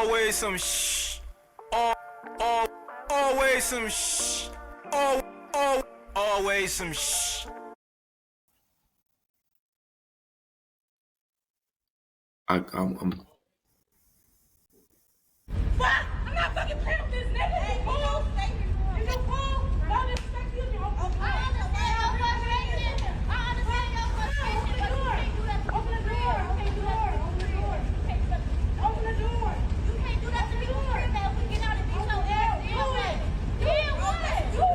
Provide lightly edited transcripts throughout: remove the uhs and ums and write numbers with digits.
Always some shh. Always some shh. Always some shh. I'm Fuck! I'm not fucking playing with this nigga. Hey, fool! Is you fool? Don't disrespect you. I understand your frustration. Open the door. Open the door. Open the door. You can't do that to me. If we get out and beat your ass, do it. Do it. Do it.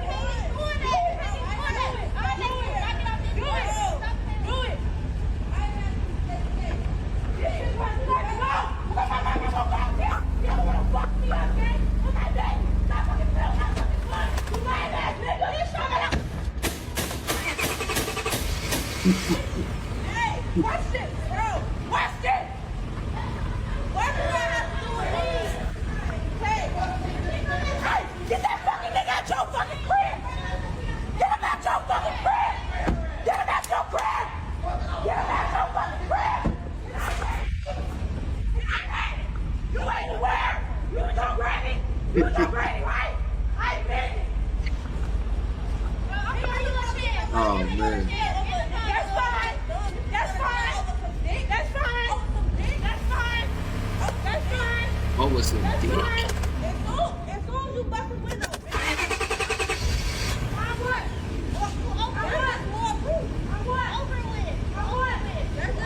Do it. This is what you like to go. Hey, watch this, bro. Watch this. Why do I have to do with me? Hey, get that fucking nigga out your fucking crib. Get him out your fucking crib. Get him out your crib. Get him out your fucking crib. You ain't where? You was on Granny? You was on Granny, right? I ain't been. Oh man. That's fine. That's fine. That's fine. That's fine. That's fine. What was it? That's fine. As long as you bust the window. I what? I what? More proof. I what? Over with. I what? That's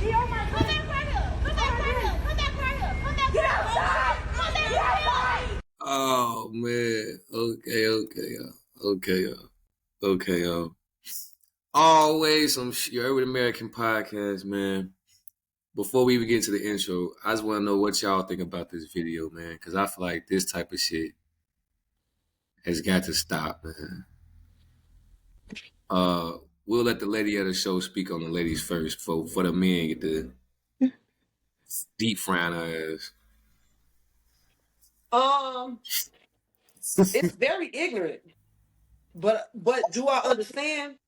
She on my come back right here. Come back right here. Come back right here. Come back. Get outside. Come back. Get outside. Oh man. Okay, y'all. Always some your Every American podcast, man. Before we even get to the intro, I just want to know what y'all think about this video, man, because I feel like this type of shit has got to stop, man. We'll let the lady of the show speak on the ladies first for the men get the deep frying her ass. It's very ignorant, but do I understand?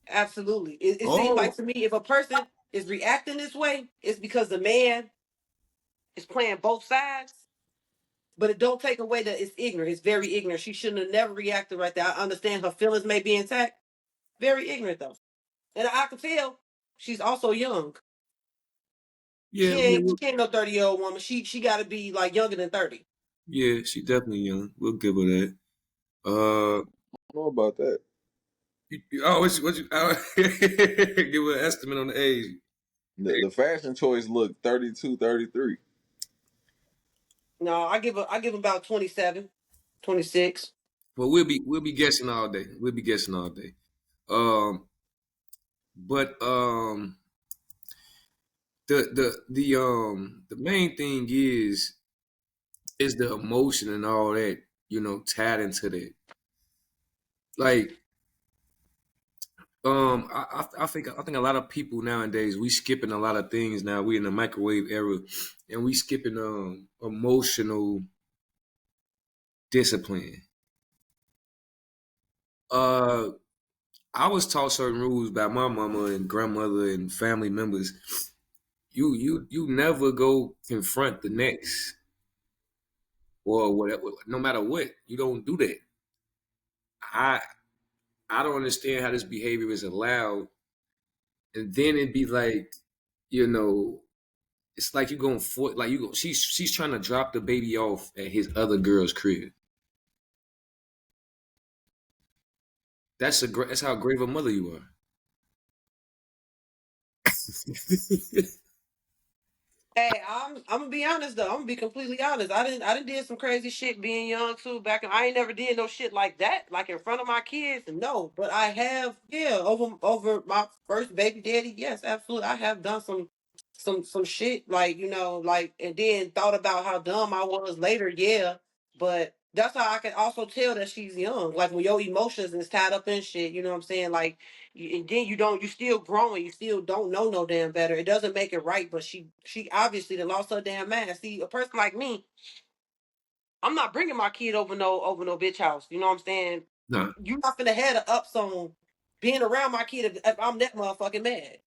Absolutely. It seems like to me, if a person is reacting this way, it's because the man is playing both sides. But it don't take away that it's ignorant. It's very ignorant. She shouldn't have never reacted right there. I understand her feelings may be intact. Very ignorant though, and I can tell she's also young. Yeah, She ain't no 30-year-old woman. She got to be like younger than 30. yeah, she definitely young. We'll give her that. I don't know about that. What you give her an estimate on the age? The fashion choice look 32, 33. No, I give him about 27, 26. Well, we'll be guessing all day. We'll be guessing all day. But the main thing is the emotion and all that, tied into that. Like, I think a lot of people nowadays, we skipping a lot of things now. We in the microwave era, and we skipping emotional discipline. I was taught certain rules by my mama and grandmother and family members. You never go confront the next or whatever. No matter what, you don't do that. I don't understand how this behavior is allowed, and then it'd be like, it's like you going for like you go. She's trying to drop the baby off at his other girl's crib. That's how grave a mother you are. Hey, I'm gonna be honest though. I'm gonna be completely honest. I didn't did some crazy shit being young too. Back in, I ain't never did no shit like that, like in front of my kids. No, but I have, over my first baby daddy. Yes, absolutely. I have done some shit like like, and then thought about how dumb I was later. Yeah, but that's how I can also tell that she's young. Like when your emotions is tied up in shit. You know what I'm saying? Like and then you still growing, you still don't know no damn better. It doesn't make it right, but she obviously done lost her damn mind. See, a person like me, I'm not bringing my kid over no bitch house. You know what I'm saying? Nah. You're not finna have the ups on being around my kid if I'm that motherfucking mad.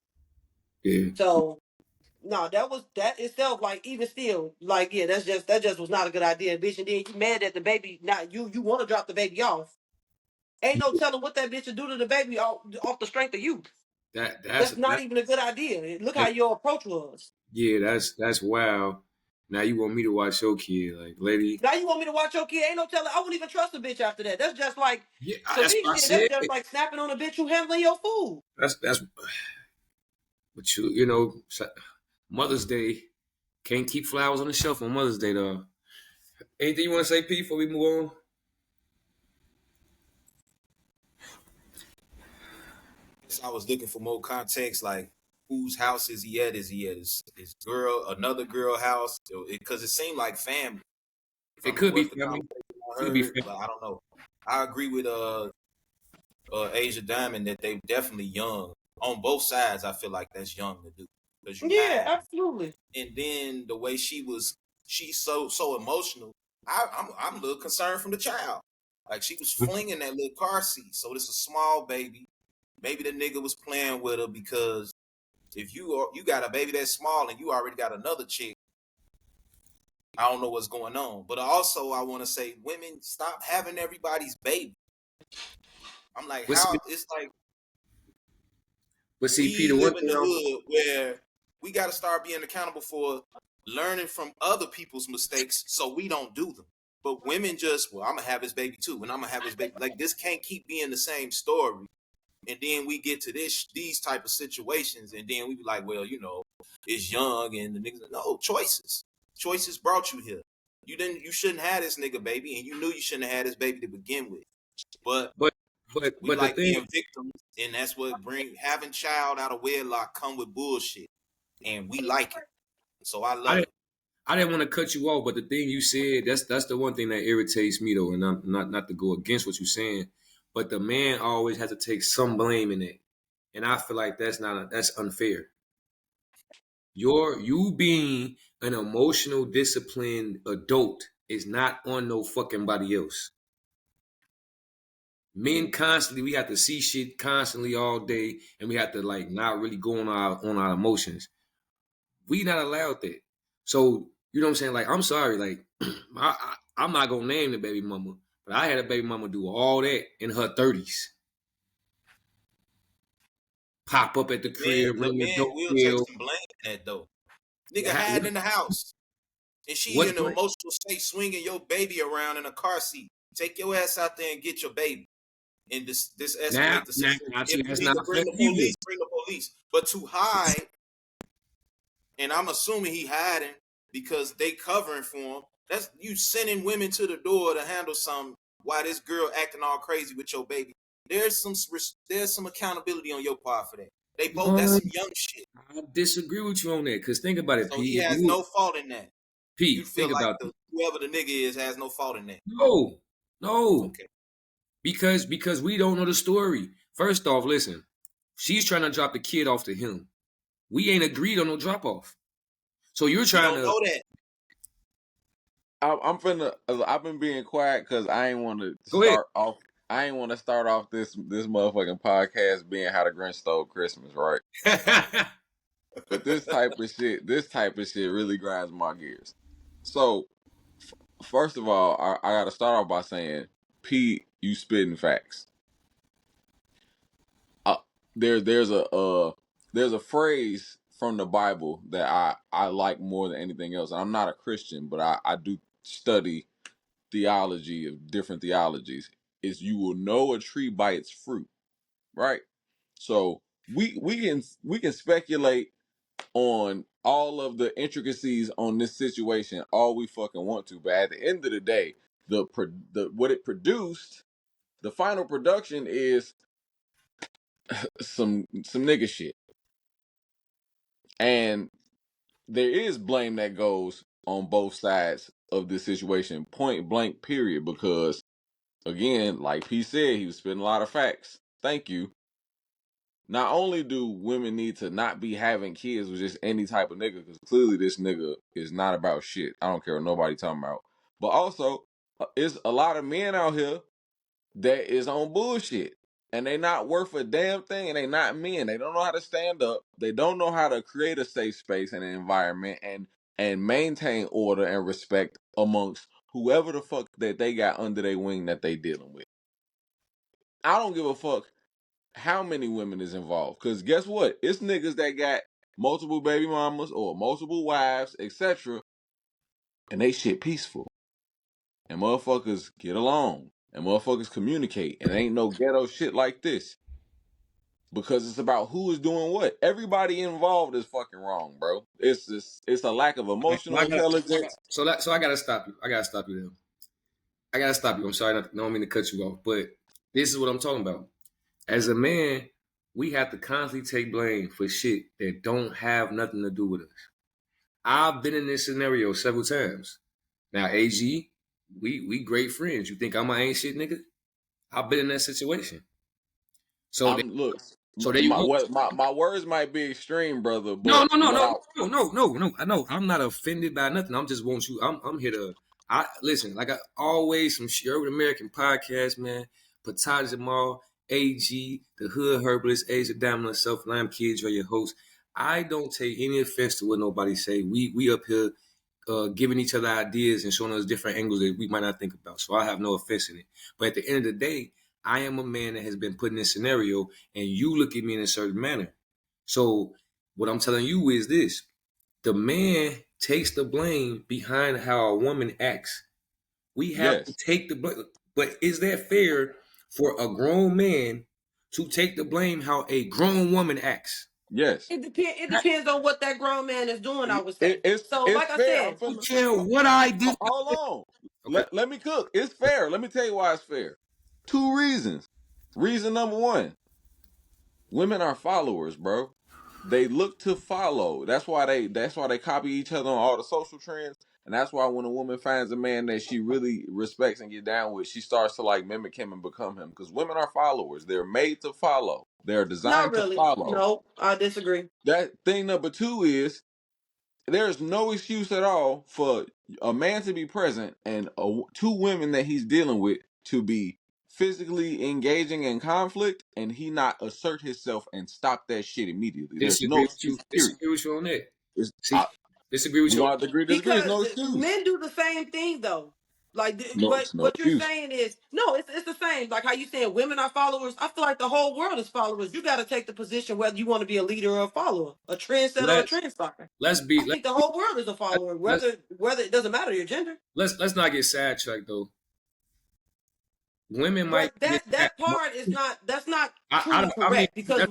Yeah. So no, that itself, like, even still, like, yeah, that just was not a good idea, bitch. And then you mad at the baby. Now you want to drop the baby off. Ain't no telling what that bitch will do to the baby off the strength of you. That's not even a good idea. Look how your approach was. Yeah, that's wild. Now you want me to watch your kid, like, lady. Now you want me to watch your kid? Ain't no telling. I wouldn't even trust a bitch after that. That's just like, Yeah, to that's me, what I shit. said. That's just like snapping on a bitch who handling your food. That's but you know, Mother's Day can't keep flowers on the shelf on Mother's Day though. Anything you want to say, P, before we move on? I was looking for more context, like whose house is he at? Is he at his another girl house? Because it seemed like family. It From could be what the family. conversation I Could be heard, family. but I don't know. I agree with Asia Diamond that they definitely young on both sides. I feel like that's young to do because you Yeah, hide, absolutely. and then the way she's so emotional. I'm a little concerned from the child. Like she was flinging that little car seat. So it's a small baby. Maybe the nigga was playing with her because if you got a baby that's small and you already got another chick, I don't know what's going on. But also I want to say, women, stop having everybody's baby. I'm like, But see, how it's like P, we the one live in thing the hood where we got to start being accountable for learning from other people's mistakes so we don't do them. But women just, well, I'm gonna have his baby too, and I'm gonna have his baby. Like this can't keep being the same story. And then we get to these type of situations, and then we be like, well, it's young, and the niggas, no, choices brought you here. You shouldn't have this nigga baby, and you knew you shouldn't have had this baby to begin with. But but we the like thing being victims, and that's what having child out of wedlock come with bullshit, and we like it. So I love it. I didn't want to cut you off, but the thing you said, that's the one thing that irritates me though, and I'm not to go against what you're saying, but the man always has to take some blame in it. And I feel like that's unfair. You being an emotional, disciplined adult is not on no fucking body else. Men constantly, we have to see shit constantly all day, and we have to like not really go on our emotions. We not allowed that. So you know what I'm saying? Like, I'm sorry, like I'm not gonna name the baby mama, but I had a baby mama do all that in her 30s. Pop up at the crib, But ring the men will take doorbell. some blame in that though. Nigga hiding in the house, and she What? in an emotional state, swinging your baby around in a car seat. Take your ass out there and get your baby, and this Now, escalate the now, situation. now, see, If you that's need not to fair bring the either. police, bring the police. But to hide, and I'm assuming he hiding because they covering for him. That's you sending women to the door to handle something while this girl acting all crazy with your baby. There's some accountability on your part for that. They both that's What? some young shit. I disagree with you on that. Cause think about it, So P. he If has you no fault in that. You P, feel think like about it. whoever the nigga is has no fault in that. No, no. Okay. Because we don't know the story. First off, listen, she's trying to drop the kid off to him. We ain't agreed on no drop off. So you're We trying don't to know that. I'm finna. I've been being quiet because I ain't want to go ahead. start off. I ain't want to start off this motherfucking podcast being how the Grinch stole Christmas, right? But this type of shit really grinds my gears. So first of all, I got to start off by saying, Pete, you spitting facts. Uh, there's a phrase from the Bible that I like more than anything else. And I'm not a Christian, but I do study theology of different theologies. Is you will know a tree by its fruit, right? So we can speculate on all of the intricacies on this situation all we fucking want to, but at the end of the day, the what it produced, the final production is some nigga shit. And there is blame that goes on both sides of this situation, point blank, period. Because again, like P said, he was spitting a lot of facts. Thank you. Not only do women need to not be having kids with just any type of nigga, because clearly this nigga is not about shit. I don't care what nobody talking about. But also, it's a lot of men out here that is on bullshit. and they not worth a damn thing, and they not men. They don't know how to stand up. They don't know how to create a safe space and an environment and maintain order and respect amongst whoever the fuck that they got under their wing that they dealing with. I don't give a fuck how many women is involved, because guess what? It's niggas that got multiple baby mamas or multiple wives, etc., and they shit peaceful. And motherfuckers get along. And motherfuckers communicate. And ain't no ghetto shit like this. Because it's about who is doing what. Everybody involved is fucking wrong, bro. It's a lack of emotional intelligence. So I gotta stop you. I gotta stop you there. I gotta stop you. I'm sorry, I don't mean to cut you off, but this is what I'm talking about. As a man, we have to constantly take blame for shit that don't have nothing to do with us. I've been in this scenario several times. Now, AG, we great friends. You think I'm an ain't shit nigga? I've been in that situation. So Look, there you go. my words might be extreme, brother, No. but I know. I'm not offended by nothing. I'm just want you. I'm here to. I listen. Like I always, some urban American podcast, man. Ptah Jamal, AG, the Hood Herbalist, Asia Diamond, self, and I'm Kiddre, your host. I don't take any offense to what nobody say. We up here giving each other ideas and showing us different angles that we might not think about. So I have no offense in it. But at the end of the day, I am a man that has been put in this scenario, and you look at me in a certain manner. So what I'm telling you is this: the man takes the blame behind how a woman acts. We have to take the blame. But is that fair for a grown man to take the blame how a grown woman acts? Yes. It depends on what that grown man is doing, I would say. It's Like I fair. said, I don't care what I did. Hold on. Okay. Let me cook. It's fair. Let me tell you why it's fair. 2 reasons. Reason number 1. Women are followers, bro. They look to follow. That's why they copy each other on all the social trends. And that's why when a woman finds a man that she really respects and get down with, she starts to like mimic him and become him. Because women are followers. They're made to follow. They're not designed to really. follow. No, I disagree. That thing number 2 is there's no excuse at all for a man to be present and 2 women that he's dealing with to be physically engaging in conflict and he not assert himself and stop that shit immediately. There's no excuse, period. Disagree with you on that. I, Disagree with we you. gonna have to agree, disagree. There's no Because excuse. men do the same thing though. Like, No, but it's no what you're excuse. saying is no. It's the same. Like how you saying women are followers. I feel like the whole world is followers. You got to take the position whether you want to be a leader or a follower, a trendsetter or a trendsetter. I think the whole world is a follower, whether it doesn't matter your gender. Let's not get sidetracked though. Women might But that part is not truly I mean, correct because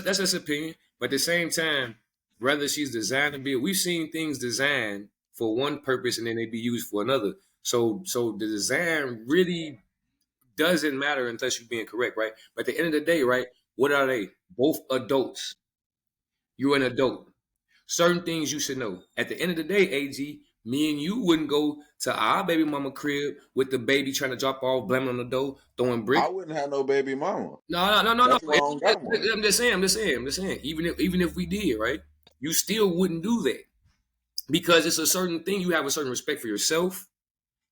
that's his opinion. But at the same time, whether she's designed to be, we've seen things designed for one purpose and then they be used for another. So the design really doesn't matter unless you're being correct, right? But at the end of the day, right? What are they? Both adults. You're an adult. Certain things you should know. At the end of the day, AG, me and you wouldn't go to our baby mama crib with the baby trying to drop off, blaming on the door, throwing bricks. I wouldn't have no baby mama. No. That's why I don't got one. I'm just saying. Even if we did, right, you still wouldn't do that because it's a certain thing. You have a certain respect for yourself.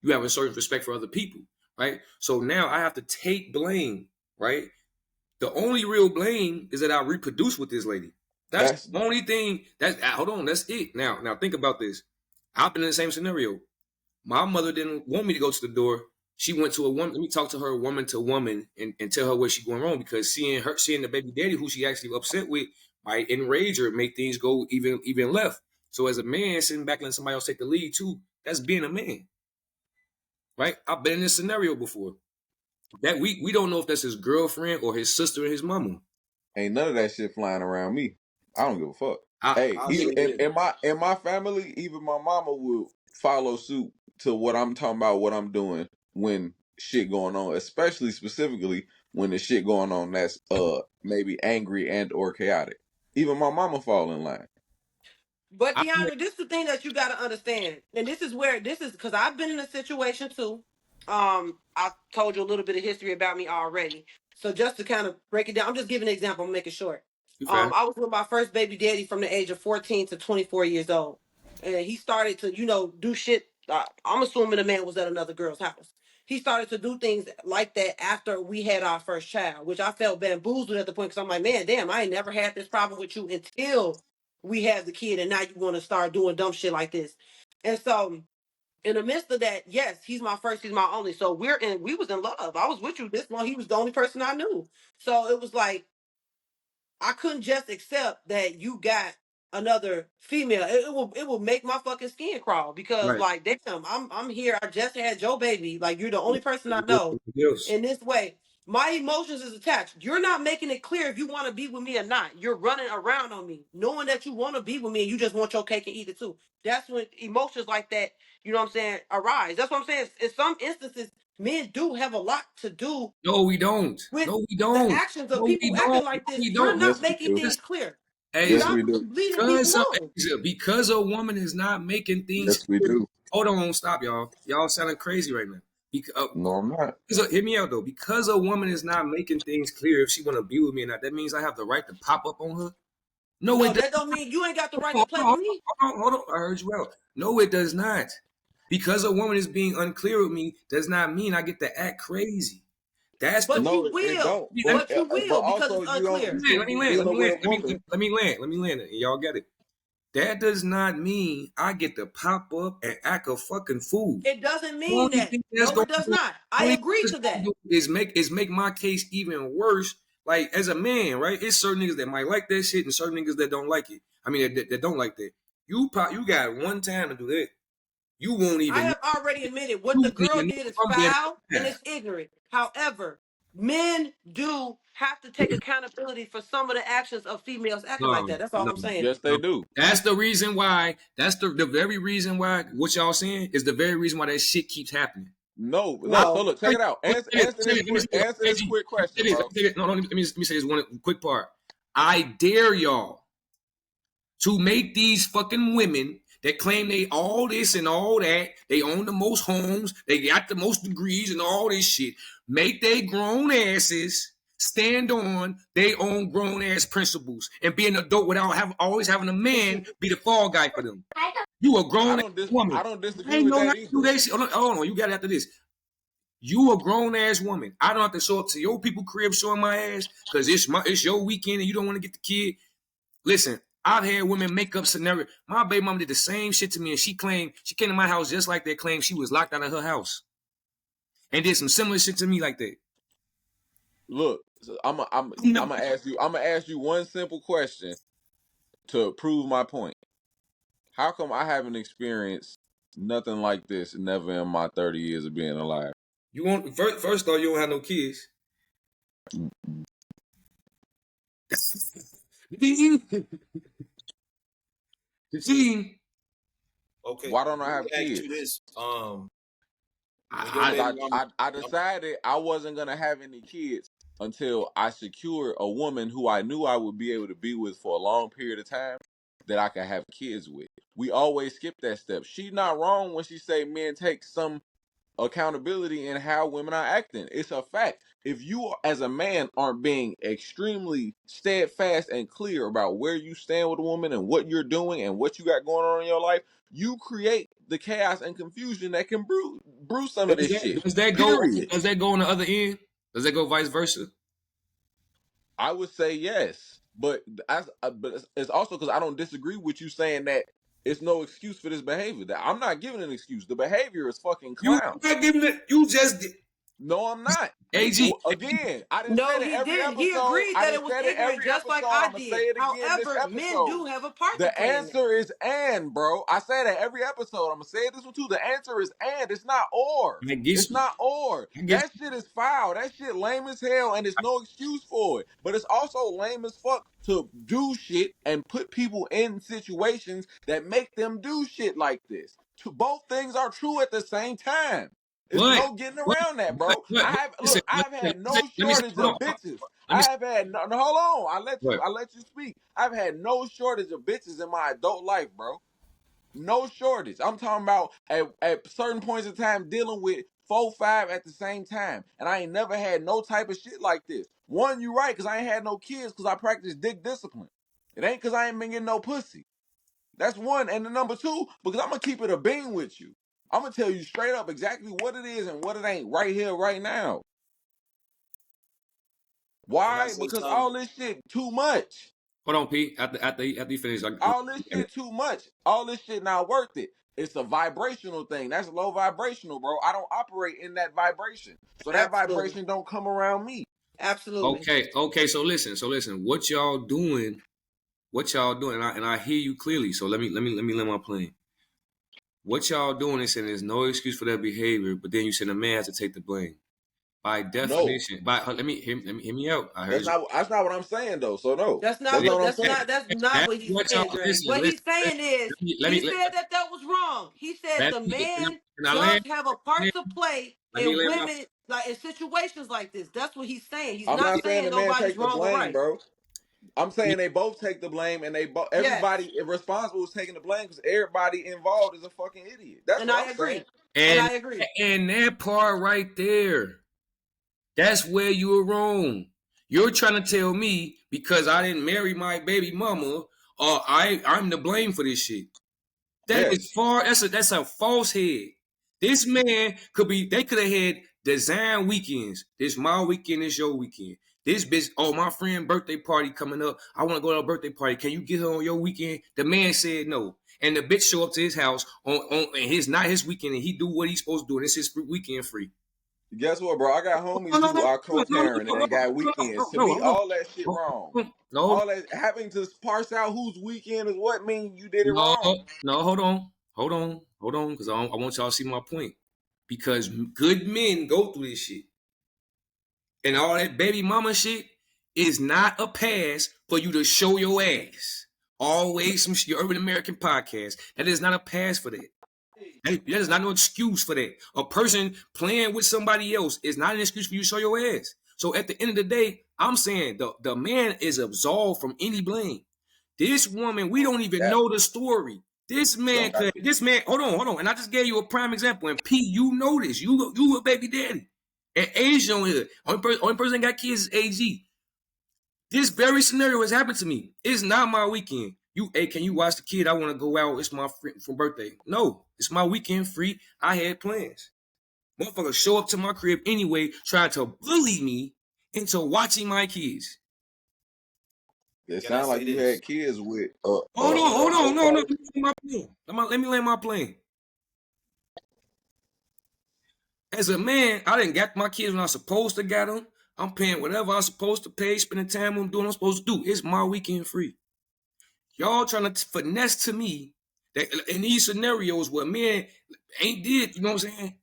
You have a certain respect for other people, right? So now I have to take blame, right? The only real blame is that I reproduce with this lady. That's the only thing. Hold on. That's it. Now think about this. I've been in the same scenario. My mother didn't want me to go to the door. She went to a woman. Let me talk to her woman to woman and tell her where she's going wrong because seeing the baby daddy who she actually upset with might enrage her, make things go even left. So as a man sitting back letting somebody else take the lead too, that's being a man, right? I've been in this scenario before. That we don't know if that's his girlfriend or his sister or his mama. Ain't none of that shit flying around me. I don't give a fuck. I'll Even say this. in my family, even my mama will follow suit to what I'm talking about, what I'm doing when shit going on, especially specifically when the shit going on that's maybe angry and or chaotic. Even my mama fall in line. But DeAndre, this is the thing that you got to understand, and this is because I've been in a situation too. I told you a little bit of history about me already, so just to kind of break it down, I'm just giving an example. I'm make it short. I was with my first baby daddy from the age of 14 to 24 years old, and he started to do shit. I'm assuming the man was at another girl's house. he started to do things like that after we had our first child, which I felt bamboozled at the point because I'm like, man, damn, I ain't never had this problem with you until we have the kid, and now you want to start doing dumb shit like this. And so in the midst of that, yes, he's my first, he's my only. So we was in love. I was with you this long. He was the only person I knew. So it was like I couldn't just accept that you got another female. It will make my fucking skin crawl because Right. like damn, I'm here. I just had Joe baby. Like you're the only person I know Yes. in this way. My emotions is attached. You're not making it clear if you want to be with me or not. You're running around on me, knowing that you want to be with me and you just want your cake and eat it too. That's when emotions like that, you know what I'm saying, arise. That's what I'm saying. In some instances, men do have a lot to do No, we don't. with No, we the don't. actions of No, we people acting don't. like No, this. we You're don't. not Yes, we making do. things clear. Hey, Yes, we Stop do. leading people on. because a woman is not making things Yes, we clear. do. Hold on, stop, y'all. Y'all sounding crazy right now. No, I'm not. Hear me out though. Because a woman is not making things clear if she want to be with me or not, that means I have the right to pop up on her. No, No, it does. that don't mean you ain't got the right to Hold play on, with me. hold on. I heard you out. No, it does not. Because a woman is being unclear with me does not mean I get to act crazy. That's the. But you No, it will. don't. Let me, But you But will because also, it's you don't. unclear. You let shouldn't me be land. Let me dealing with land. a woman. Let me land. Let me land. Y'all get it. That does not mean I get to pop up and act a fucking fool. It doesn't mean Only that. thing that's No, gonna it does do, not. I only thing agree that's to gonna that. do is make my case even worse. Like as a man, right? It's certain niggas that might like that shit and certain niggas that don't like it. I mean, that don't like that. You got one time to do that. You won't I even. have already admitted what You the won't girl even know did is I'm better foul than and that. it's ignorant. However, men do have to take accountability for some of the actions of females acting like No, that. That's all no, I'm saying. Yes, no. they do. That's the reason why. That's the very reason why. What y'all saying is the very reason why that shit keeps happening. No, look. So No. look, check it out. Let Answer me this say quick. this. Answer this quick question, bro. No, let me say this one quick part. I dare y'all to make these fucking women that claim they all this and all that, they own the most homes, they got the most degrees and all this shit, make they grown asses stand on they own grown ass principles and be an adult without always having a man be the fall guy for them. You a I grown ass don't dis. woman. I don't disagree I ain't with know how that to do either. that shit. Hold on, you got it after this. You a grown ass woman. I don't have to show up to your people crib showing my ass because it's your weekend and you don't want to get the kid. Listen, I've had women make up scenario. My baby mama did the same shit to me, and she claimed she came to my house just like that. Claimed she was locked out of her house, and did some similar shit to me like that. Look, so I'm No. gonna ask you. I'm gonna ask you one simple question to prove my point. How come I haven't experienced nothing like this never in my 30 years of being alive? You want first though, you don't have no kids. See, Okay, Why don't I let have me ask you kids? this. When your I, baby Because mama, I decided I wasn't gonna have any kids until I secured a woman who I knew I would be able to be with for a long period of time that I could have kids with. We always skip that step. She's not wrong when she say men take some accountability in how women are acting. It's a fact. If you as a man aren't being extremely steadfast and clear about where you stand with a woman and what you're doing and what you got going on in your life, you create the chaos and confusion that can brew some of this shit. does that go? Period. Does that go on the other end? Does that go vice versa? I would say yes, but it's also because I don't disagree with you saying that it's no excuse for this behavior. That I'm not giving an excuse. The behavior is fucking You clown. not giving it. You just did. No, I'm not. AG. Again, I didn't say No, that he every did. He episode. agreed I that didn't it was say that ignorant, every just like episode. I I'm gonna say did. it again this However, men episode. do have a part to The play in that. answer is and, bro. I say that every episode. I'm gonna say this one too. The answer is and. It's not or. I guess It's not or. I guess That shit is foul. That shit lame as hell, and it's no excuse for it. But it's also lame as fuck to do shit and put people in situations that make them do shit like this. Both things are true at the same time. There's what? no getting around that, bro. Listen, I've had no let me say, shortage hold of on. bitches. Let me say, I have had no, hold on. what? I let you speak. I've had no shortage of bitches in my adult life, bro. No shortage. I'm talking about at certain points in time dealing with 4, 5 at the same time. And I ain't never had no type of shit like this. One, you right, because I ain't had no kids because I practice dick discipline. It ain't because I ain't been getting no pussy. That's one. And the number two, because I'm gonna keep it a bean with you. I'm gonna tell you straight up exactly what it is and what it ain't right here, right now. Can I Why? say Because something? all this shit too much. Hold on, Pete. After you finish, All this shit too much. All this shit not worth it. It's a vibrational thing. That's low vibrational, bro. I don't operate in that vibration. So that Absolutely. vibration don't come around me. Absolutely. okay. So listen. What y'all doing? And I hear you clearly. So let me land my plane. What y'all doing is saying there's no excuse for that behavior, but then you said the man has to take the blame. By No. definition, let me hear me out. I heard you. That's not what I'm saying though. So no. That's That's not not what what I'm saying. that's not That's what he's what y'all saying, Dre. listen. What he's saying is Let he me said that was wrong. He said let the me man can I does land? have a part to play Let me in land my women like in situations like this. That's what he's saying. He's I'm not not saying saying the man nobody's take the wrong or blame, right. bro. I'm saying they both take the blame, and Yes. everybody responsible is taking the blame because everybody involved is a fucking idiot. That's And what I I'm saying. agree. And I agree. and that part right there, that's where you were wrong. You're trying to tell me because I didn't marry my baby mama, or I'm to blame for this shit. That is Yes. far. That's a false head. This man could be. They could have had design weekends. This my weekend. This your weekend. This bitch. Oh, my friend birthday party coming up. I want to go to a birthday party. Can you get her on your weekend? The man said no, and the bitch show up to his house on and his not his weekend, and he do what he's supposed to do, and it's his weekend free. Guess what, bro? I got No, homies no, who no, are no, no, no, co-parent and no, they got weekends. no, To no, me, hold on. all that shit wrong. No, All that having to parse out whose weekend is what mean you did it no, wrong. no, hold on, because I want y'all to see my point. Because good men go through this shit. And all that baby mama shit is not a pass for you to show your ass. Always some your Urban American podcast. That is not a pass for that. That is not no excuse for that. A person playing with somebody else is not an excuse for you to show your ass. So at the end of the day, I'm saying the man is absolved from any blame. This woman, we don't even That know the story. don't got Hold on. And I just gave you a prime example. And P, you know this. You a baby daddy. And Asia on here. Only person that got kids is AG. This very scenario has happened to me. It's not my weekend. Hey, can you watch the kid? I want to go out. It's my from birthday. No, it's my weekend free. I had plans. Motherfuckers show up to my crib anyway, trying to bully me into watching my kids. it Can I sound like say you this? had kids with Hold on, no. nobody. Let me land my plane. As a man, I didn't get my kids when I was supposed to get them. I'm paying whatever I'm supposed to pay, spending time with them, doing what I'm supposed to do. It's my weekend free. Y'all trying to finesse to me that in these scenarios where men ain't did, you know what I'm saying?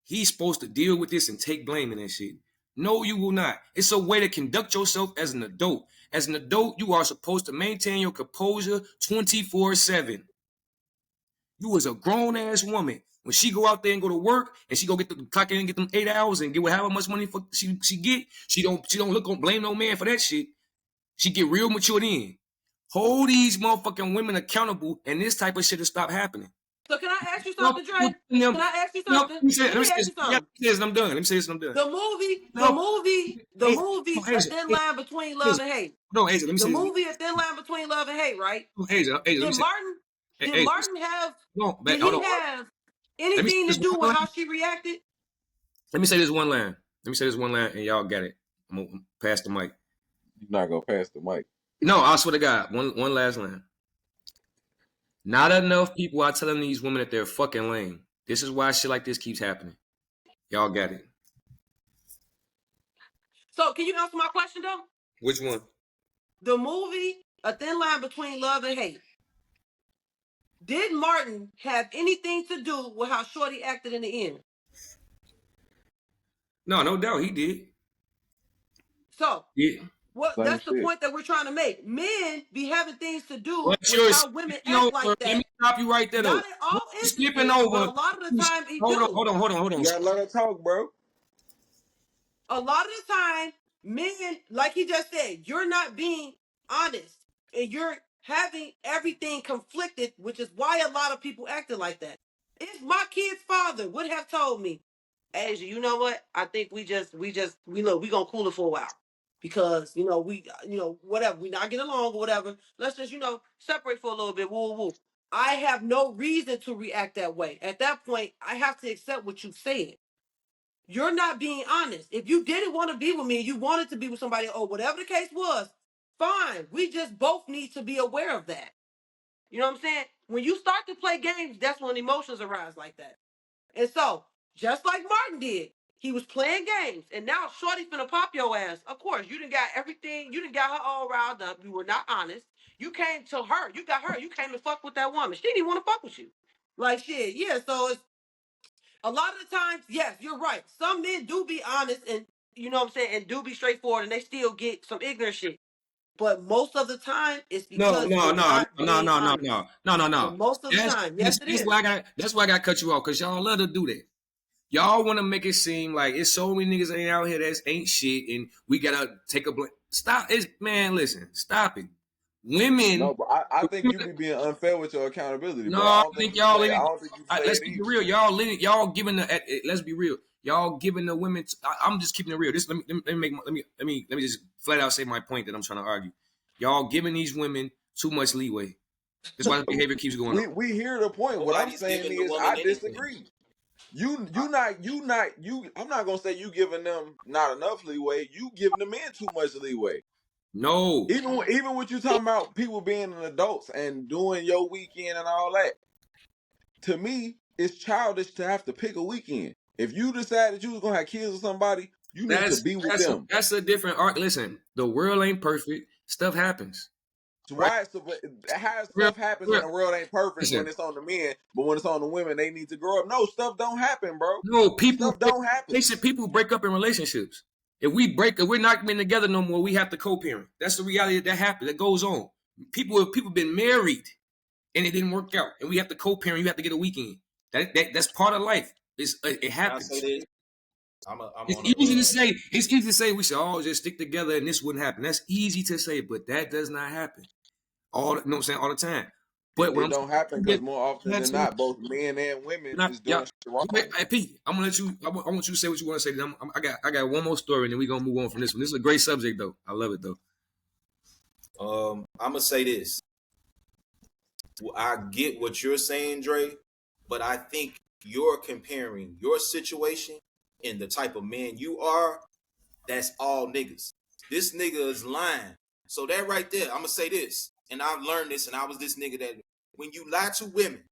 He's supposed to deal with this and take blame in that shit. No, you will not. It's a way to conduct yourself as an adult. As an adult, you are supposed to maintain your composure 24/7. You was a grown ass woman. When she go out there and go to work and she go get the clock in and get them 8 hours and get however much money for she get, she don't look on blame no man for that shit. She get real mature then. Hold these motherfucking women accountable and this type of shit will stop happening. So can I ask you No, something, Dre? Can I ask you something? let Let me me say ask this. you something. I'm done. Let me say this and I'm done. No, The movie, A Asia, Thin Line Between Love and Hate. no, Asia, let me The say this. movie A Thin Line Between Love and Hate, right? No, Asia, let me Did say Martin did Asia, Martin have no, did hold he on. have Let me say anything this to do one with line. how she reacted? Let me say this one line. Let me say this one line and y'all got it. I'm gonna pass the mic. You're not gonna pass the mic. No, I swear to God. One last line. Not enough people are telling these women that they're fucking lame. This is why shit like this keeps happening. Y'all got it. So can you answer my question though? Which one? The movie A Thin Line Between Love and Hate. Did Martin have anything to do with how Shorty acted in the end? No, no doubt he did. So Yeah. Same that's the shit. point that we're trying to make. Men be having things to do But with you're how women skipping act over. like Let me that. stop you right there though. Not in all You're skipping instances, but over. a lot of the time he do. Hold on. You gotta let her talk, bro. A lot of the time, men, like he just said, you're not being honest and you're having everything conflicted, which is why a lot of people acted like that. If my kid's father would have told me, Asia, you know what? I think we look, we gonna cool it for a while. Because, whatever, we not getting along or whatever. Let's just, separate for a little bit. Woo woo. I have no reason to react that way. At that point, I have to accept what you said. You're not being honest. If you didn't want to be with me, you wanted to be with somebody, or whatever the case was, fine. We just both need to be aware of that. You know what I'm saying? When you start to play games, that's when emotions arise like that. And so, just like Martin did, he was playing games, and now Shorty's finna pop your ass. Of course, you done got everything, you done got her all riled up. You were not honest. You came to her, you got her, you came to fuck with that woman. She didn't want to fuck with you. Like shit, yeah. So it's a lot of the times, yes, you're right. Some men do be honest and you know what I'm saying, and do be straightforward, and they still get some ignorant shit. But most of the time, it's No, because no, you're no, not no, being no, no, honest. no, no, no, no. Most of the time, yes, it That's is. why I got to cut you off, because y'all love to do that. Y'all want to make it seem like it's so many niggas ain't out here that ain't shit, and we gotta take a blame. Stop, man. Listen, stop it. Women. No, but I think you be being unfair with your accountability, No, bro. I I don't think think you y'all. play. I don't think you play Let's it keep it either. real. Y'all giving the. Let's be real. Y'all giving the women. I'm just keeping it real. This let me just flat out say my point that I'm trying to argue. Y'all giving these women too much leeway. That's why the behavior keeps going on. We hear the point. What I'm Nobody's saying giving the is, woman I anything. disagree. You not. I'm not gonna say you giving them not enough leeway. You giving the men too much leeway. No, Even what you talking about, people being adults and doing your weekend and all that. To me, it's childish to have to pick a weekend. If you decide that you was gonna have kids with somebody, you need to be with them. that's a different art. Listen, the world ain't perfect. Stuff happens. So Right? why? So how Real, stuff happens real. and the world ain't perfect when Listen, it's on the men, but when it's on the women, they need to grow up. No, stuff don't happen, bro. no people. Stuff don't happen. People break up in relationships. If we're not being together no more, we have to co-parent. That's the reality that happens. That goes on. People been married and it didn't work out, and we have to co-parent. You have to get a weekend. That's part of life. It Can I happens. say this? I'm It's on easy to a say. It's easy to say we should all just stick together and this wouldn't happen. That's easy to say, but that does not happen. You know what I'm saying, all the time. But when It I'm don't happen saying because more often than not, both men and women is yeah, doing shit wrong. hey, Pete, I'm gonna let you. I want you to say what you want to say. Then I got one more story, and then we are gonna move on from this one. This is a great subject, though. I love it, though. I'm gonna say this. I get what you're saying, Dre, but I think you're comparing your situation and the type of man you are. That's all niggas. This nigga is lying. So that right there, I'm gonna say this, and I've learned this, and I was this nigga that when you lie to women,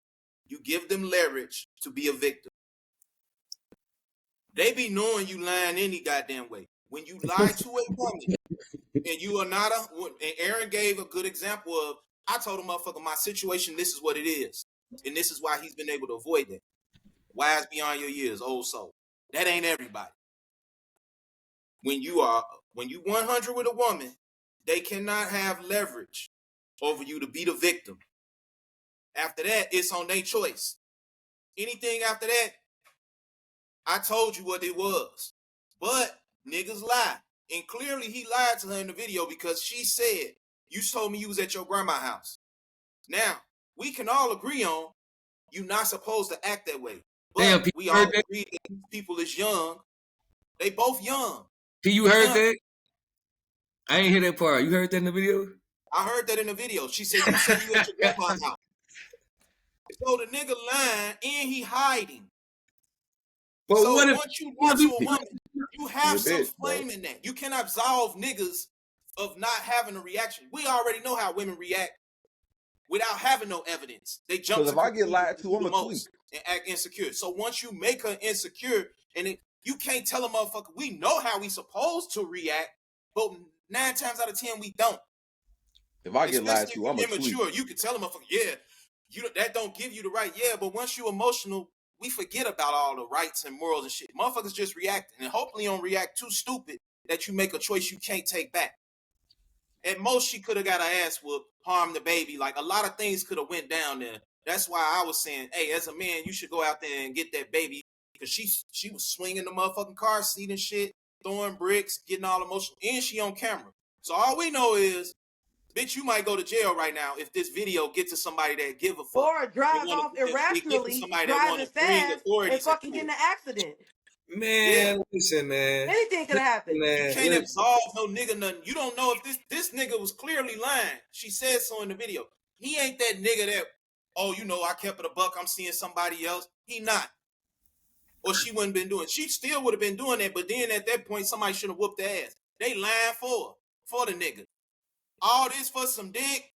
you give them leverage to be a victim. They be knowing you lying any goddamn way. When you lie to a woman and you are not and Aaron gave a good example of, I told a motherfucker my situation, this is what it is. And this is why he's been able to avoid that. Wise beyond your years, old soul. That ain't everybody. When you 100 with a woman, they cannot have leverage over you to be the victim. After that, it's on their choice. Anything after that, I told you what it was. But niggas lie. And clearly he lied to her in the video because she said, you told me you was at your grandma's house. Now, we can all agree on you're not supposed to act that way. But Damn, Pete, we all agree that these people is young. They both young. Pete, you heard that? I ain't hear that part. You heard that in the video? I heard that in the video. She said, you said you at your grandma's house. So the nigga lying and he hiding. But so what if once you lie to a woman, you have some bitch, flame in that. You can absolve niggas of not having a reaction. We already know how women react without having no evidence. They jump to Because if I get lied to, I'm the a tweak. most and act insecure. So once you make her insecure, and you can't tell a motherfucker, we know how we supposed to react, but 9 times out of 10 we don't. If I get lied Especially to, I'm a immature, tweak. you can tell a motherfucker, yeah, that don't give you the right. Yeah, but once you emotional, we forget about all the rights and morals and shit. Motherfuckers just reacting, and hopefully don't react too stupid that you make a choice you can't take back. At most, she could have got her ass whooped, harmed the baby. Like, a lot of things could have went down there. That's why I was saying, hey, as a man, you should go out there and get that baby, because she was swinging the motherfucking car seat and shit, throwing bricks, getting all emotional, and she on camera. So all we know is, bitch, you might go to jail right now if this video gets to somebody that give a fuck. Or drive off It irrationally, somebody that driving want to bring fast, and authorities fucking into get in it. an accident. man, listen, man. Anything could have happened. You can't absolve no nigga nothing. You don't know if this nigga was clearly lying. She said so in the video. He ain't that nigga that, oh, I kept it a buck. I'm seeing somebody else. He not. Or she wouldn't been doing. She still would have been doing that, but then at that point, somebody should have whooped their ass. They lying for the nigga. All this for some dick.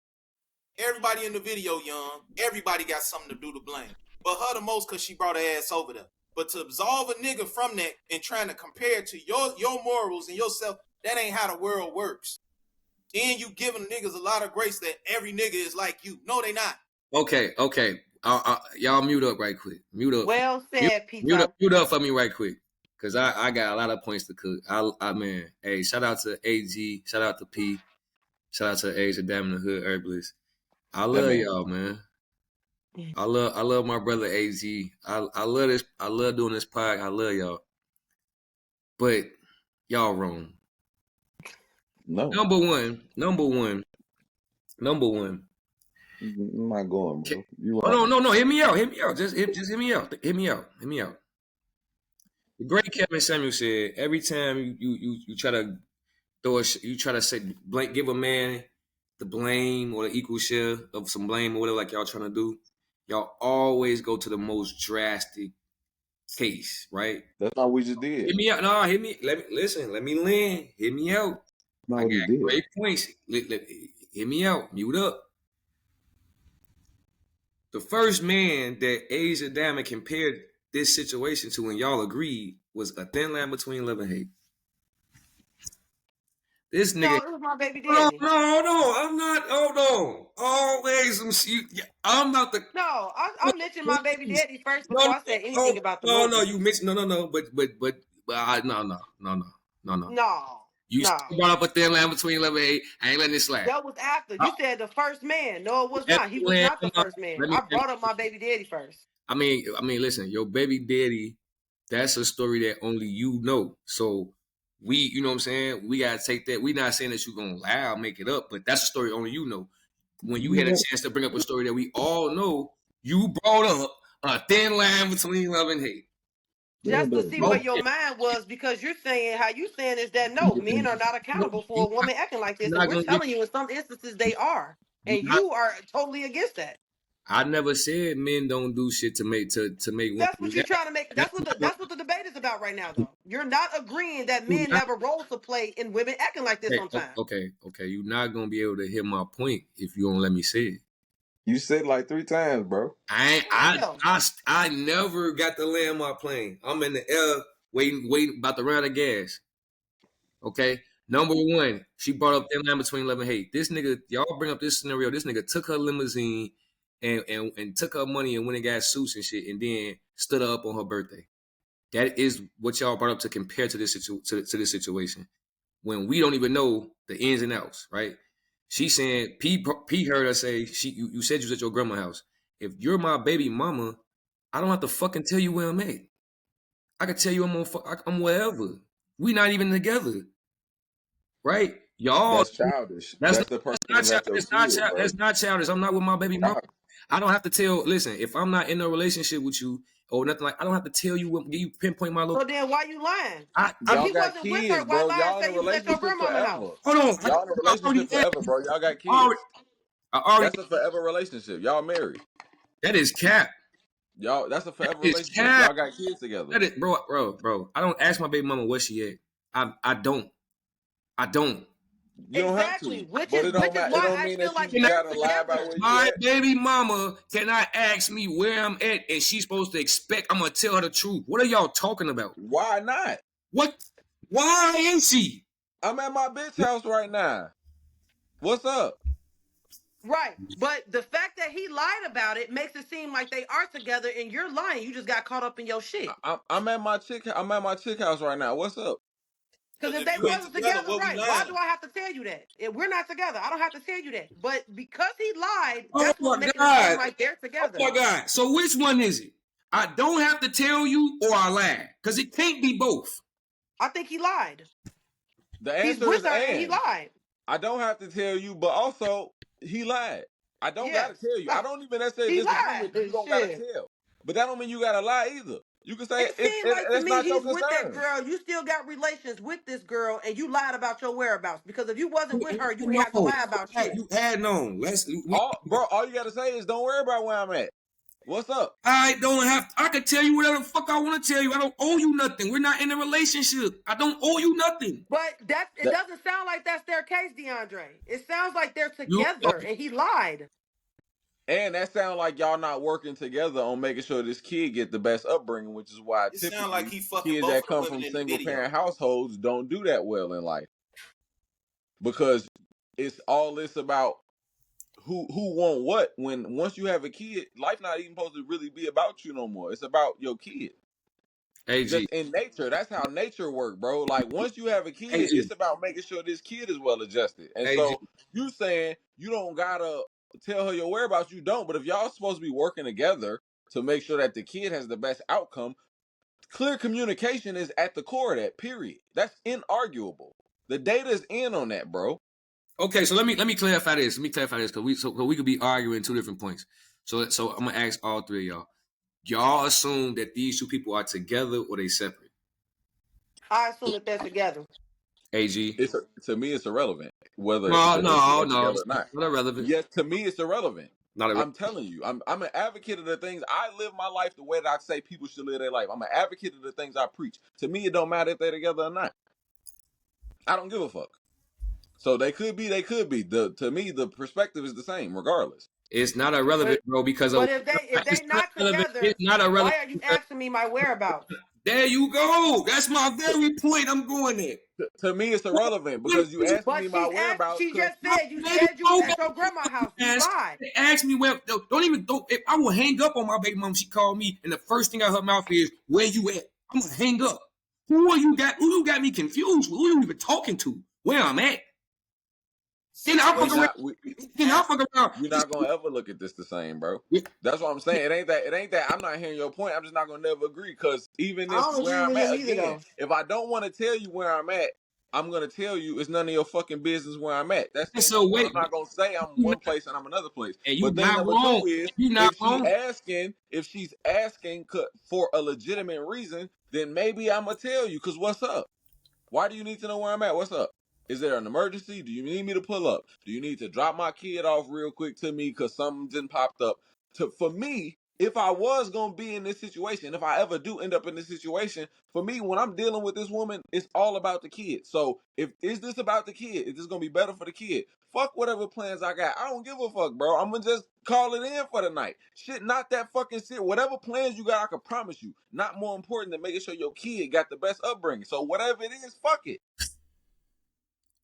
Everybody in the video young. Everybody got something to do to blame. But her the most because she brought her ass over there. But to absolve a nigga from that and trying to compare it to your morals and yourself, that ain't how the world works. Then you giving niggas a lot of grace that every nigga is like you. No, they not. Okay. Y'all mute up right quick. Mute up. Well said, Ptah. Mute up for me right quick. Cause I got a lot of points to cook. I man, hey, shout out to AG, shout out to P, shout out to Asia Dam in the Hood Herbalist. I love y'all, man. I love my brother AG. I love this. I love doing this pod. I love y'all. But y'all wrong. No. Number one. I'm not going, bro. You right. No. Hear me out. Just hear me out. Hear me out. The great Kevin Samuel said, every time you try to you try to say give a man the blame or the equal share of some blame or whatever, like y'all trying to do, y'all always go to the most drastic case, right? That's not what we just did. Hear me out. No, hear me. Let me land. Hear me out. I got great points. Hear me out. Mute up. The first man that Asia Dama compared this situation to, and y'all agreed, was a thin line between love and hate. This nigga. No, it was my baby daddy. No, I'm not. Hold on. Always I'm not the. No, I mentioned my baby daddy first before I said anything about the movie. No, you mentioned no, but no. You brought up a thin line between love and hate. I ain't letting it slide. That was after. You said the first man. No, it was not. He was not the first man. I brought up my baby daddy first. I mean, listen, your baby daddy, that's a story that only you know. So you know what I'm saying? We gotta take that. We not saying that you're gonna lie or make it up, but that's a story only you know. When you had a chance to bring up a story that we all know, you brought up a thin line between love and hate. Just to see where your mind was, because you're saying how you saying is that no, men are not accountable for a woman acting like this, and we're telling you in some instances they are, and you are totally against that. I never said men don't do shit to make That's what you're trying to make. That's what the debate is about right now, though. You're not agreeing that men have a role to play in women acting like this sometimes. Okay. You're not gonna be able to hear my point if you don't let me say it. You said it like 3 times, bro. I never got to land my plane. I'm in the air waiting about to run out of gas. Okay. Number one, she brought up thin line between love and hate. This nigga, y'all bring up this scenario. This nigga took her limousine and took her money and went and got suits and shit, and then stood her up on her birthday. That is what y'all brought up to compare to this situation. When we don't even know the ins and outs, right? She saying, P heard her say, you said you was at your grandma's house. If you're my baby mama, I don't have to fucking tell you where I'm at. I can tell you I'm wherever. We not even together, right? Y'all. That's childish. That's the person. That's not childish. I'm not with my baby mama. I don't have to tell. Listen, if I'm not in a relationship with you or nothing like, I don't have to tell you. You pinpoint my location. So then, why you lying? Y'all got kids, bro. Y'all in a relationship forever. Hold on. Y'all in a relationship forever, bro. Y'all got kids. That's a forever relationship. Y'all married. That is cap. Y'all, that's a forever relationship. Y'all got kids together. That is, bro. I don't ask my baby mama where she at. I don't. You don't have to. But it don't mean that you gotta lie about where you my at. baby mama cannot ask me where I'm at, and she's supposed to expect I'm gonna tell her the truth. What are y'all talking about? Why not? What? Why ain't she? I'm at my bitch house right now. What's up? Right, but the fact that he lied about it makes it seem like they are together, and you're lying. You just got caught up in your shit. I'm at my chick house right now. What's up? Because if they wasn't together, right, why do I have to tell you that? If we're not together, I don't have to tell you that. But because he lied, that's what makes it seem like they're together. Oh my God. So which one is it? I don't have to tell you or I lied. Because it can't be both. I think he lied. The answer is and. He lied. I don't have to tell you, but also he lied. I don't gotta tell you. I don't even necessarily disagree with you. You don't gotta tell. But that don't mean you gotta lie either. You can say It seemed like to that's me not your he's with that concern. girl. You still got relations with this girl, and you lied about your whereabouts. Because if you wasn't with her, you ain't have to No, lie about shit. you had known. All you gotta say is don't worry about where I'm at. What's up? I don't have. I can tell you whatever the fuck I want to tell you. I don't owe you nothing. We're not in a relationship. I don't owe you nothing. But it That, doesn't sound like that's their case, DeAndre. It sounds like they're You together, and he lied. and that sounds like y'all not working together on making sure this kid get the best upbringing, which is why It sounds like typically he fucking kids both that of the come women from in the single video. parent households don't do that well in life because it's all this about who want what. When once you have a kid, life not even supposed to really be about you no more. It's about your kid. AG. Just in nature, that's how nature work, bro. Like once you have a kid, AG. it's about making sure this kid is well adjusted. And AG. so you saying you don't gotta tell her your whereabouts, you don't. But if y'all supposed to be working together to make sure that the kid has the best outcome, clear communication is at the core of that. Period. That's inarguable. The data is in on that, bro. Okay, so let me clarify this. Let me clarify this because we could be arguing two different points. So I'm gonna ask all three of y'all. Y'all assume that these two people are together or they separate? I assume that they're together. AG. To me, it's irrelevant whether No, the two are no, together it's or not. not irrelevant. Yes, to me, it's irrelevant. Not irrelevant. I'm telling you, I'm an advocate of the things I live my life the way that I say people should live their life. I'm an advocate of the things I preach. To me, it don't matter if they're together or not. I don't give a fuck. So they could be. To me, the perspective is the same, regardless. It's not irrelevant, bro, because But if they not together, It's not irrelevant. why are you asking me my whereabouts? There you go. That's my very point. I'm going there. To me, it's irrelevant because you asked But me my whereabouts. she Cause just said you said you was at your grandma's house. You lied. They asked me where. Don't. If I will hang up on my baby mom. She called me, and the first thing out of her mouth is, "Where you at?" I'm gonna hang up. Who you got me confused with? Who you even talking to? Where I'm at? Then I fuck around. You're not gonna ever look at this the same, bro. Yeah. That's what I'm saying. It ain't that I'm not hearing your point. I'm just not gonna never agree. Cause even I if don't where agree I'm with him at either, again, though. if I don't want to tell you where I'm at, I'm gonna tell you it's none of your fucking business where I'm at. That's thing So number one. wait, I'm not gonna say I'm you one not, place and I'm another place. and you But thing not number two wrong. is You not wrong. if she's asking for a legitimate reason, then maybe I'm gonna tell you. Cause what's up? Why do you need to know where I'm at? What's up? Is there an emergency? Do you need me to pull up? Do you need to drop my kid off real quick to me because something didn't popped up? For me, if I was gonna be in this situation, if I ever do end up in this situation, for me, when I'm dealing with this woman, it's all about the kid. So if is this about the kid? Is this gonna be better for the kid? Fuck whatever plans I got. I don't give a fuck, bro. I'm gonna just call it in for the night. Shit, not that fucking shit. Whatever plans you got, I can promise you. Not more important than making sure your kid got the best upbringing. So whatever it is, fuck it.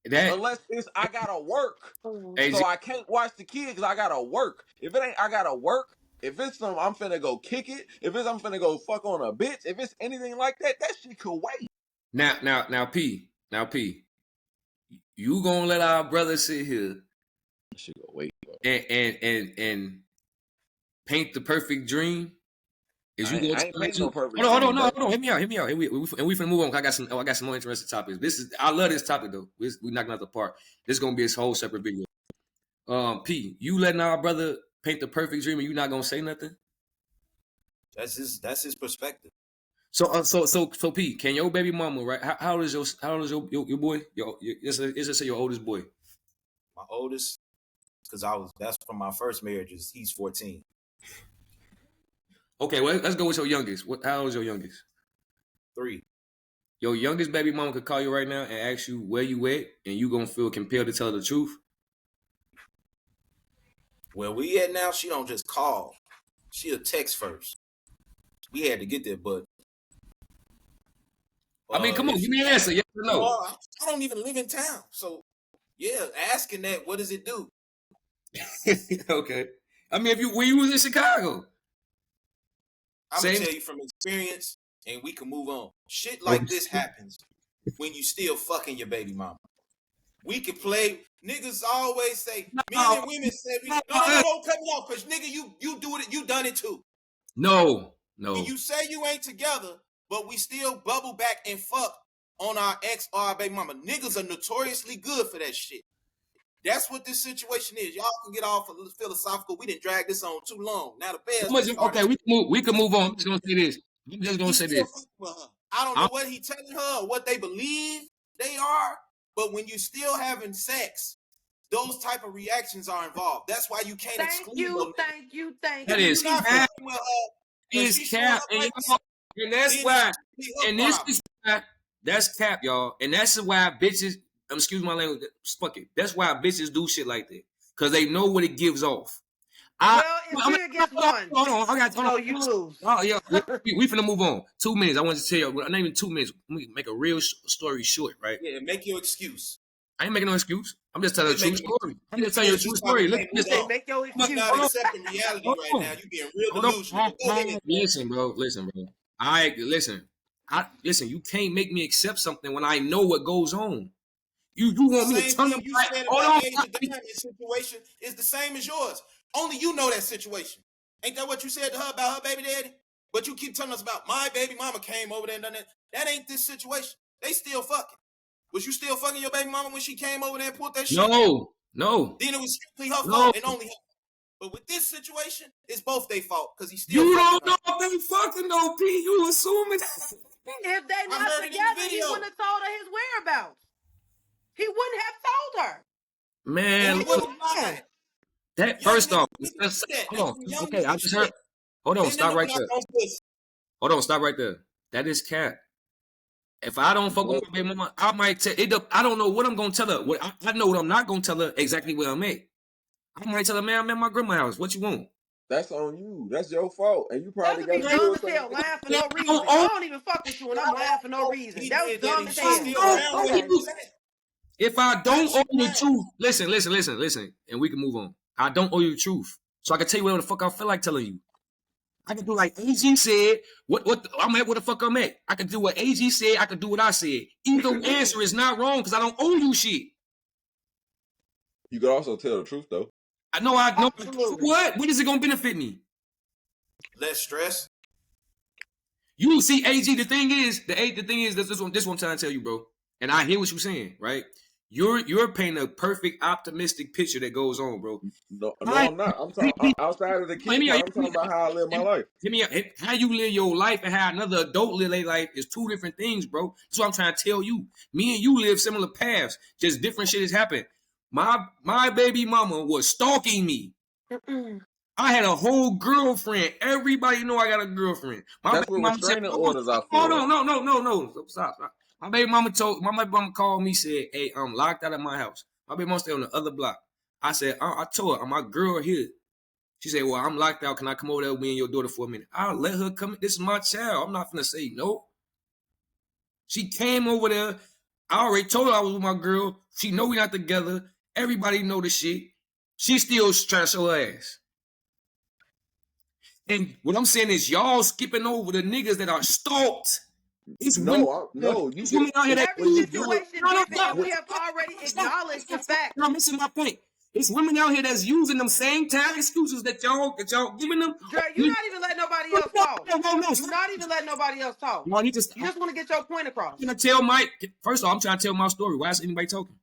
That Unless it's I gotta work, AG, so I can't watch the kid because I gotta work. If it ain't I gotta work, if it's some I'm finna go kick it, if it's I'm finna go fuck on a bitch, if it's anything like that, that shit could wait. now P, you gonna let our brother sit here That shit go wait, bro. and paint the perfect dream? Is you I gonna ain't tell painting no us? perfect Hold dream, on, bro. Hit me out. And we finna move on. I got some more interesting topics. I love this topic though. We knocking out the park. This is gonna be a whole separate video. P, you letting our brother paint the perfect dream, and you not gonna say nothing? That's his perspective. So P, can your baby mama, right? How old is your boy? Let's say your oldest boy. My oldest, because that's from my first marriages. He's 14. Okay, well let's go with your youngest. How old is your youngest? 3. Your youngest baby mama could call you right now and ask you where you at, and you gonna feel compelled to tell the truth. Where we at now, she don't just call. She'll text first. We had to get there, but I mean, come on, give me an answer. Yes or no? I don't even live in town, so yeah, asking that, what does it do? Okay. I mean, when you was in Chicago, I'm gonna tell you from experience, and we can move on. Shit like this happens when you still fucking your baby mama. We can play. Niggas always say, men and women say, no, don't cut me off, because nigga, you do it, you done it too. No. When you say you ain't together, but we still bubble back and fuck on our ex or our baby mama. Niggas are notoriously good for that shit. That's what this situation is. Y'all can get off philosophical. We didn't drag this on too long. Now the bears. Okay, we can move on. I'm just gonna say this. I'm just gonna He's say still this. fucking with her. I don't know what he telling her or what they believe they are, but when you still having sex, those type of reactions are involved. That's why you can't exclude them. Thank you. That If is you're not cap. fucking with her, and Is she's showing cap, up and like you that, know, and that's then why. it's her And this problem. is why that's cap, y'all. And that's why bitches. Excuse my language. Fuck it. That's why bitches do shit like that because they know what it gives off. Well, it's 3 against 1. Hold on. I got. So you lose. Oh yeah, we finna move on. 2 minutes. I want to tell you. Not even 2 minutes. Let me make a real story short, right? Yeah, make your excuse. I ain't making no excuse. I'm just telling a true story. I'm just telling you a true This time we story. can't move Say, on. make your You're excuse. not accepting reality right now. You're being real delusional. But go ahead. Listen, bro. Listen. You can't make me accept something when I know what goes on. You want me to Same turn thing up you right? said Hold about on. Asia Daniel's situation is the same as yours. Only you know that situation. Ain't that what you said to her about her baby daddy? But you keep telling us about my baby mama came over there and done that. That ain't this situation. They still fucking. Was you still fucking your baby mama when she came over there and pulled that shit? No. Then it was strictly her No. fault and only her. But with this situation, it's both their fault because he's still You fucking don't know her. if they fucking no P. You assuming that. If they I not heard it in the together, he video. wouldn't have told her his whereabouts. He wouldn't have told her. Man, And he look, would have lied. that Young first niggas off, do that. hold on. Young Okay, I niggas just heard. shit. Hold on, Then stop them right looking there. out on pussy. Hold on, stop right there. That is cap. If I don't fuck with my baby mama, I might tell it. I don't know what I'm gonna tell her. I know what I'm not gonna tell her exactly where I'm at. I might tell her, man, I'm at my grandma's house. What you want? That's on you. That's your fault, and you probably That'd be got to dumb do as it. hell, lying for If no I reason. don't I own, don't even fuck with you and I'm lying for no reason. He That was did that dumb and as she's hell. still around where he was at. if I don't How owe you she the truth, listen, and we can move on. I don't owe you the truth, so I can tell you whatever the fuck I feel like telling you. I can do like AG said. I'm at where the fuck I'm at. I can do what AG said. I can do what I said. Either answer is not wrong because I don't owe you shit. You could also tell the truth though. I know. Absolutely. What is it gonna benefit me? Less stress. You see, AG. The thing is, this one I'm trying to tell you, bro. And I hear what you're saying, right? You're painting a perfect optimistic picture that goes on, bro. No, I'm not. I'm talking outside of the kid part. I'm talking about how I live my life. How you live your life and how another adult live their life is two different things, bro. That's what I'm trying to tell you. Me and you live similar paths, just different shit has happened. My baby mama was stalking me. I had a whole girlfriend. Everybody know I got a girlfriend. That's what restraining orders are for. No. Stop. My baby mama called me, said, hey, I'm locked out of my house. My baby mama stay on the other block. I said, I told her, my girl here. She said, well, I'm locked out. Can I come over there with me and your daughter for a minute? I'll let her come. This is my child. I'm not going to say no. She came over there. I already told her I was with my girl. She know we not together. Everybody know the shit. She still trying to show her ass. And what I'm saying is y'all skipping over the niggas that are stalked. It's women out here that Every situation different, and we have already acknowledged the fact. I'm missing my point. It's women out here that's using them same tag excuses that y'all giving them. Dre, you're not even letting nobody else talk. You're not even letting nobody else talk. No, you just want to get your point across. I'm trying to tell first of all, I'm trying to tell my story. Why is anybody talking?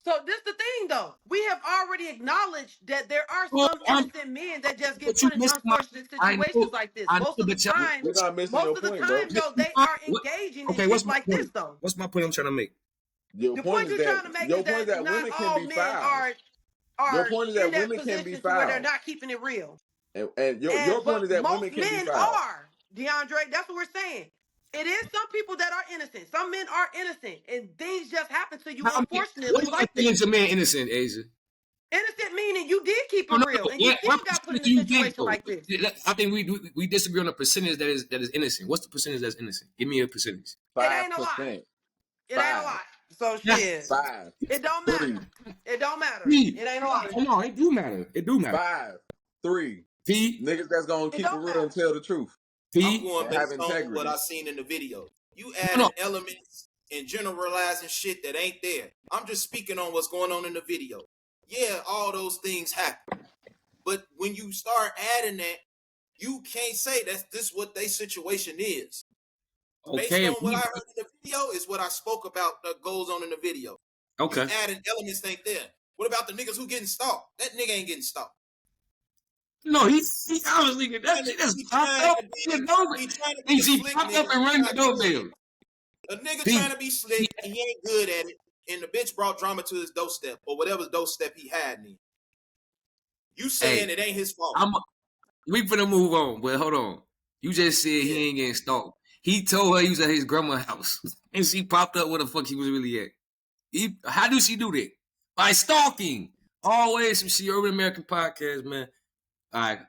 So this the thing though. We have already acknowledged that there are some innocent men that just get put in unfortunate situations like this. Most of the time, though, they are engaging in shit like this though. What's my point I'm trying to make? The point you're trying to make is that not all men are in that position where they're not keeping it real. And your point is that women can be foul. Are, DeAndre, that's what we're saying. It is some people that are innocent. Some men are innocent, and things just happen to you, unfortunately. What is a man innocent, Asia? Innocent meaning you did keep it real, and you still got put in a situation like this. I think we disagree on the percentage that is innocent. What's the percentage that's innocent? Give me a percentage. 5%. It ain't a lot. It ain't a lot. So shit. 5. It don't matter. It don't matter. It ain't a lot. Come on, it do matter. It do matter. 5, 3. P. Niggas that's gonna keep it real and tell the truth. I'm going based on what I seen in the video. You adding elements and generalizing shit that ain't there. I'm just speaking on what's going on in the video. Yeah, all those things happen. But when you start adding that, you can't say that's this what their situation is. Based on what I heard in the video is what I spoke about that goes on in the video. Okay. You adding elements ain't there. What about the niggas who getting stalked? That nigga ain't getting stalked. No, he honestly that's He popped trying up. to be, You know, he trying to be and a she slick popped up nigga. and He rang the not good at doorbell. it. A nigga Pete, trying to be slick and he ain't good at it. And the bitch brought drama to his doorstep or whatever doorstep he had in. You saying hey, it ain't his fault? we finna move on, but hold on. You just said Yeah. he ain't getting stalked. He told her he was at his grandma's house, and she popped up where the fuck he was really at. How do she do that? By stalking. Always some shit. Urban American podcast, man. All right.